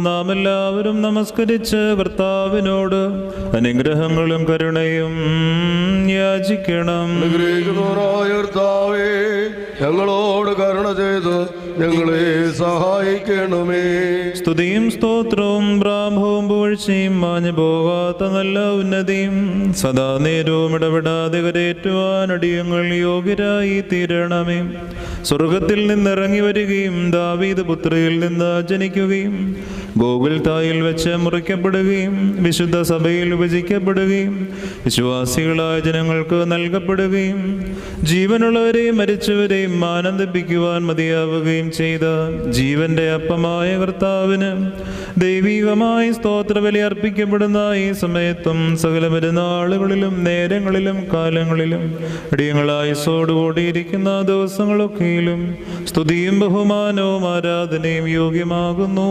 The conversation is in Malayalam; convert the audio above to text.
നാം എല്ലാവരും നമസ്കരിച്ച് കർത്താവിനോട് അനുഗ്രഹങ്ങളും കരുണയും യാചിക്കണം. കർത്താവേ, ഞങ്ങളോട് കരുണ ചെയ്ത് ഞങ്ങളെ സഹായിക്കണമേ. സ്തുതിയും സ്തോത്രവും പ്രാഭവും പുകഴ്ചയും മാഞ്ഞു പോകാത്ത നല്ല ഉന്നതിയും സദാ നേരവും ഇടപെടാതെ കരേറ്റുവാൻ അടിയങ്ങൾ യോഗ്യരായി തീരണമേ. സ്വർഗത്തിൽ നിന്നിറങ്ങി വരികയും ദാവീദ് പുത്രിയിൽ നിന്ന് ജനിക്കുകയും ഗോകുൽത്തായിൽ വെച്ച് മുറിക്കപ്പെടുകയും വിശുദ്ധ സഭയിൽ വിഭജിക്കപ്പെടുകയും വിശ്വാസികളായ ജനങ്ങൾക്ക് നൽകപ്പെടുകയും ജീവനുള്ളവരെയും മരിച്ചവരെയും ആനന്ദിപ്പിക്കുവാൻ മതിയാവുകയും ചെയ്ത ജീവന്റെ അപ്പമായ കർത്താവിന് ദൈവികമായി സ്തോത്രബലി അർപ്പിക്കപ്പെടുന്ന ഈ സമയത്തും സകല പെരുന്നാളുകളിലും നേരങ്ങളിലും കാലങ്ങളിലും അടിയങ്ങളായുസ്സോടുകൂടിയിരിക്കുന്ന ദിവസങ്ങളൊക്കെയിലും സ്തുതിയും ബഹുമാനവും ആരാധനയും യോഗ്യമാകുന്നു.